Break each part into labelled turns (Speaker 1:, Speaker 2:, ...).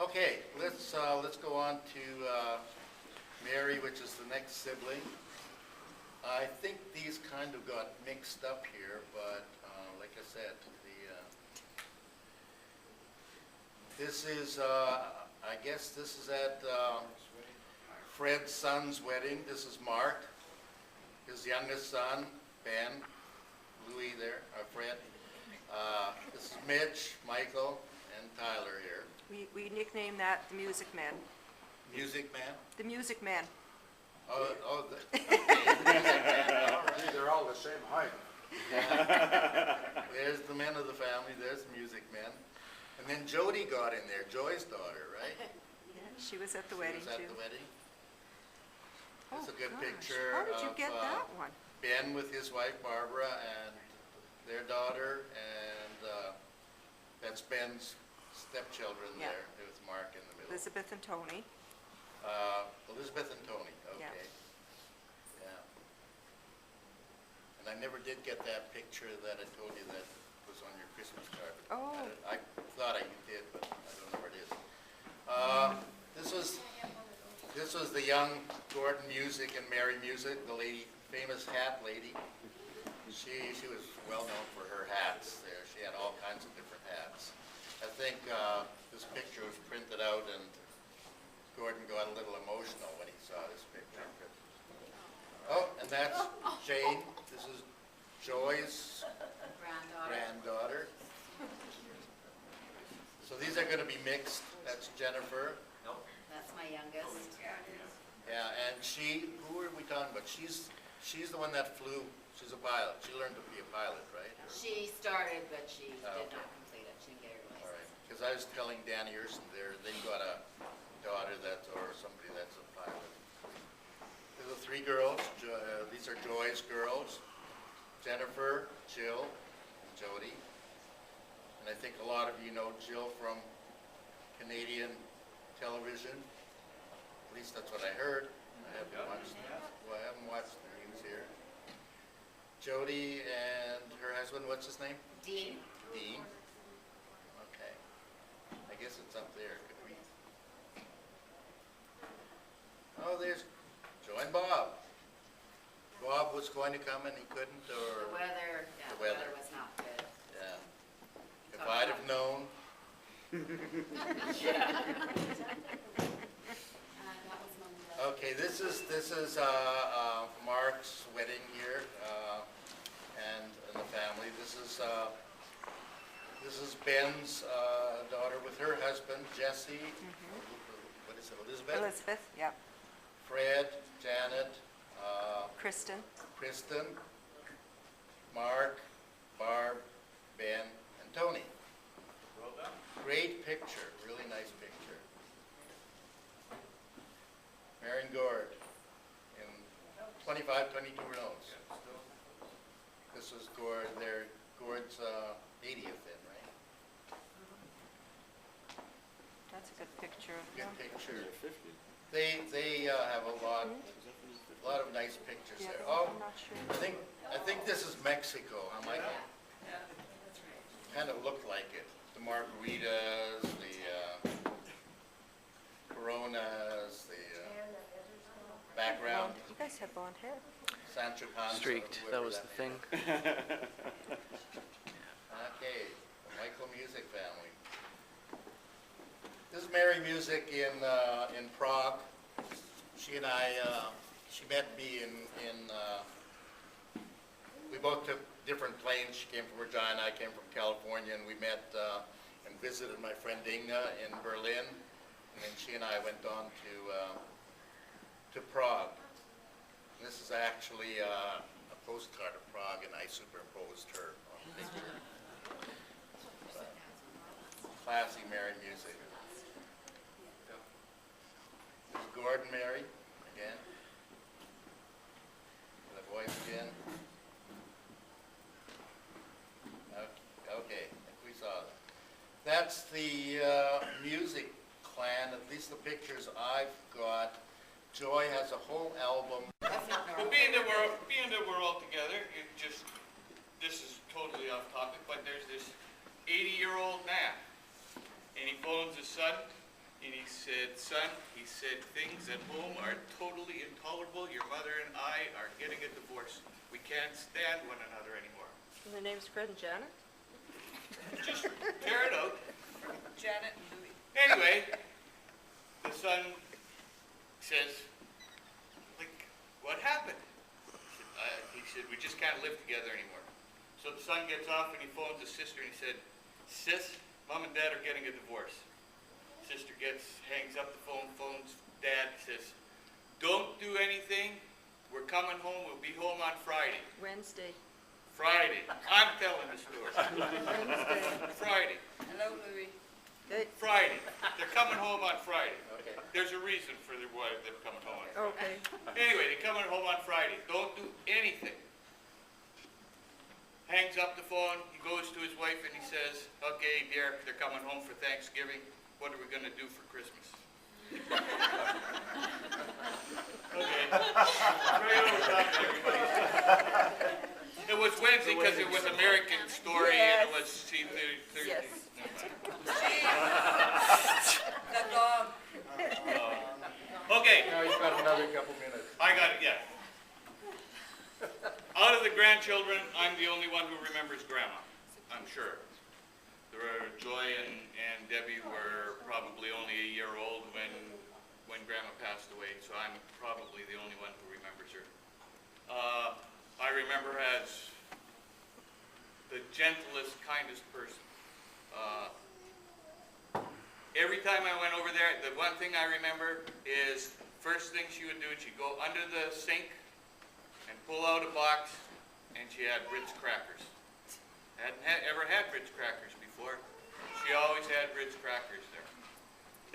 Speaker 1: Okay, let's go on to Mary, which is the next sibling. I think these kind of got mixed up here, but like I said, this is I guess this is at Fred's son's wedding. This is Mark, his youngest son, Ben, Louis there, Fred. This is Mitch, Michael, and Tyler here.
Speaker 2: We nicknamed that the Music Man.
Speaker 1: Music Man?
Speaker 2: The Music Man.
Speaker 1: Oh,
Speaker 3: They're all the same height.
Speaker 1: There's the men of the family, there's the Music Man. And then Jody got in there, Joy's daughter, right?
Speaker 2: Yeah, she was at the wedding
Speaker 1: She was
Speaker 2: too.
Speaker 1: at the wedding.
Speaker 2: Oh,
Speaker 1: That's a good
Speaker 2: gosh.
Speaker 1: picture
Speaker 2: How did you
Speaker 1: of,
Speaker 2: get that one?
Speaker 1: Ben with his wife Barbara and their daughter, and that's Ben's stepchildren
Speaker 2: Yeah.
Speaker 1: there. With Mark in the middle.
Speaker 2: Elizabeth and Tony.
Speaker 1: Elizabeth and Tony, okay.
Speaker 2: Yeah.
Speaker 1: Yeah. And I never did get that picture that I told you that was on your Christmas card.
Speaker 2: Oh.
Speaker 1: I thought I did, but I don't know where it is. This was the young Gordon Music and Mary Music, the lady, famous hat lady. She was well known for her hats there. She had all kinds of different hats. I think this picture was printed out and Gordon got a little emotional when he saw this picture. Oh, and that's Jane. This is Joy's granddaughter. So these are going to be mixed. That's Jennifer.
Speaker 4: That's my youngest.
Speaker 1: Yeah, and who are we talking about? She's the one that flew. She's a pilot. She learned to be a pilot, right?
Speaker 4: She started, but she
Speaker 1: Oh,
Speaker 4: did
Speaker 1: okay.
Speaker 4: not complete it. She didn't get her
Speaker 1: All right.
Speaker 4: license.
Speaker 1: Because I was telling Danny Urson there, they've got a daughter or somebody that's a pilot. There's the three girls. These are Joy's girls. Jennifer, Jill, and Jody. And I think a lot of you know Jill from Canadian television. At least that's what I heard. I haven't watched the news here. Jody and her husband, what's his name?
Speaker 4: Dean.
Speaker 1: Dean. Okay. I guess it's up there. Could we? Oh, there's Joe and Bob. Bob was going to come and he couldn't, or?
Speaker 4: The weather,
Speaker 1: The
Speaker 4: the
Speaker 1: weather.
Speaker 4: weather was not good.
Speaker 1: Yeah. If I'd have known. Okay, this is Mark's wedding here, and the family. This is Ben's daughter with her husband, Jesse. What is it, Elizabeth?
Speaker 2: Elizabeth, yeah.
Speaker 1: Fred, Janet,
Speaker 2: Kristen.
Speaker 1: Kristen, Mark, Barb, Ben, and Tony.
Speaker 3: Well done.
Speaker 1: Great picture, really nice picture. Mary and Gord in 25, 22 rows. This was Gord's 80th in, right?
Speaker 2: That's a good picture of
Speaker 1: Good
Speaker 2: them.
Speaker 1: picture. They have a lot of nice pictures
Speaker 2: Yeah,
Speaker 1: there. Oh,
Speaker 2: I'm not sure.
Speaker 1: I think this is Mexico, huh, Michael? Kind of looked like it. The margaritas, the Coronas, the background,
Speaker 2: You guys have blonde hair.
Speaker 1: Sancho Panza.
Speaker 5: Streaked, that
Speaker 1: whoever
Speaker 5: was the thing.
Speaker 1: Okay, the Michael Music family. This is Mary Music in Prague. She and I, she met me we both took different planes. She came from Regina, I came from California, and we met and visited my friend Inga in Berlin. And then she and I went on to Prague. And this is actually a postcard of Prague, and I superimposed her on the picture. Classy Mary Music. This is Gordon Mary, again. The voice again. Okay, I think we saw that. That's the music clan, at least the pictures I've got. Joy has a whole album.
Speaker 4: That's not
Speaker 6: But
Speaker 4: normal.
Speaker 6: being that we're all together, this is totally off topic, but there's this 80-year-old man, and he phones his son. And he said, son, he said, things at home are totally intolerable. Your mother and I are getting a divorce. We can't stand one another anymore.
Speaker 2: And their names Fred and Janet?
Speaker 6: Just tear it out.
Speaker 2: Janet and Louis.
Speaker 6: Anyway, the son says, like, what happened? He said, we just can't live together anymore. So the son gets off and he phones his sister and he said, sis, mom and dad are getting a divorce. Sister hangs up the phone, phones dad, says, don't do anything. We're coming home. We'll be home on Friday.
Speaker 2: Wednesday.
Speaker 6: Friday. I'm telling the story.
Speaker 2: Wednesday.
Speaker 6: Friday.
Speaker 4: Hello, Louis.
Speaker 2: Hey,
Speaker 6: Friday. They're coming home on Friday.
Speaker 1: Okay.
Speaker 6: There's a reason for why they're coming home on Friday.
Speaker 2: okay.
Speaker 6: Anyway, they're coming home on Friday. Don't do anything. Hangs up the phone. He goes to his wife and he says, okay, dear, they're coming home for Thanksgiving. What are we going to do for Christmas? Okay. Right over top of everybody's head. It was Wednesday because it was American Story and it was Thursday.
Speaker 2: Yes.
Speaker 4: The dog.
Speaker 6: Okay.
Speaker 1: Now you've got another couple minutes.
Speaker 6: I got it, yeah. Out of the grandchildren, I'm the only one who remembers Grandma, I'm sure. Joy and Debbie were probably only a year old when Grandma passed away, so I'm probably the only one who remembers her. I remember her as the gentlest, kindest person. Every time I went over there, the one thing I remember is first thing she would do, she'd go under the sink and pull out a box, and she had Ritz crackers. Hadn't ever had Ritz crackers before. She always had Ritz crackers there.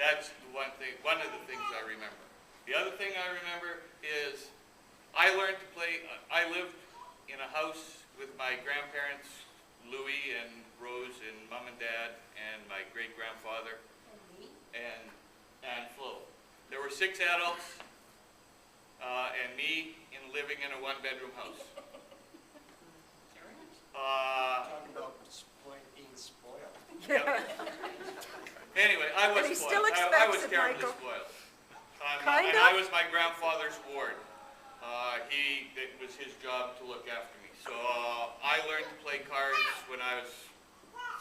Speaker 6: That's the one of the things I remember. The other thing I remember is I learned to play, I lived in a house with my grandparents, Louis and Rose and Mom and Dad and my great-grandfather and Flo. There were 6 adults and me living in a one-bedroom house.
Speaker 3: Talking about being spoiled.
Speaker 6: Anyway, I was
Speaker 2: And he
Speaker 6: spoiled.
Speaker 2: still
Speaker 6: I
Speaker 2: expects
Speaker 6: was
Speaker 2: it,
Speaker 6: terribly
Speaker 2: Michael.
Speaker 6: spoiled.
Speaker 2: Kind
Speaker 6: and I
Speaker 2: of?
Speaker 6: was my grandfather's ward. It was his job to look after me. So I learned to play cards when I was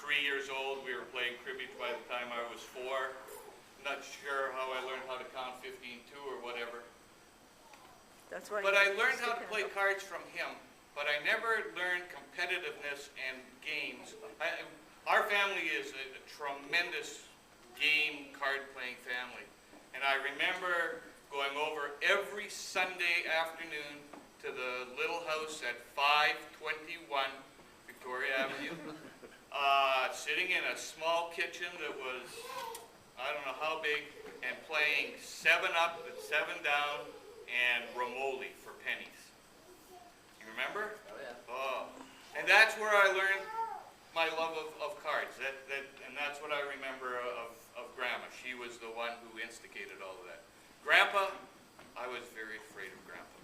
Speaker 6: 3 years old. We were playing cribbage by the time I was 4. Not sure how I learned how to count 15-2 or whatever.
Speaker 2: That's why.
Speaker 6: But
Speaker 2: you
Speaker 6: I learned how to
Speaker 2: stick
Speaker 6: play
Speaker 2: it.
Speaker 6: cards from him, but I never learned competitiveness and games. Our family is a tremendous game card-playing family. And I remember going over every Sunday afternoon to the little house at 521 Victoria Avenue, sitting in a small kitchen that was, I don't know how big, and playing 7-Up and 7 Down and Romoli for pennies. You remember?
Speaker 1: Oh, yeah.
Speaker 6: Oh, and that's where I learned my love of cards. And that's what I remember of Grandma. She was the one who instigated all of that. Grandpa, I was very afraid of Grandpa.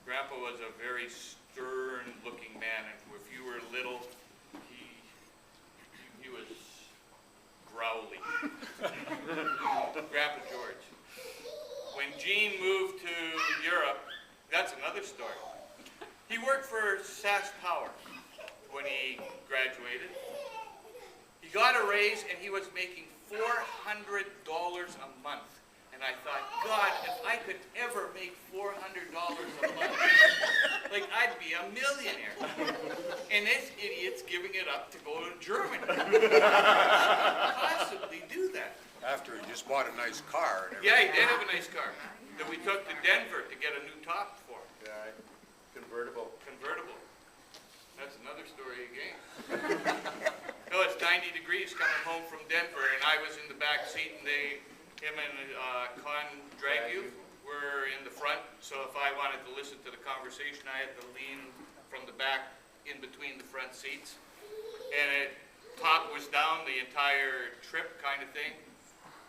Speaker 6: Grandpa was a very stern-looking man, and if you were little, he was growly. Grandpa George. When Gene moved to Europe, that's another story. He worked for SAS Power when he graduated. He got a raise and he was making $400 a month. And I thought, God, if I could ever make $400 a month, like I'd be a millionaire. And this idiot's giving it up to go to Germany. How could he possibly do that?
Speaker 3: After he just bought a nice car and
Speaker 6: Yeah,
Speaker 3: everything.
Speaker 6: he did have a nice car that we took to Denver to get a new top for.
Speaker 1: Yeah, convertible.
Speaker 6: Convertible. That's another story again. No, it's 90 degrees coming home from Denver, and I was in the back seat, and him and Con Dragu were in the front. So if I wanted to listen to the conversation, I had to lean from the back in between the front seats. And top was down the entire trip kind of thing.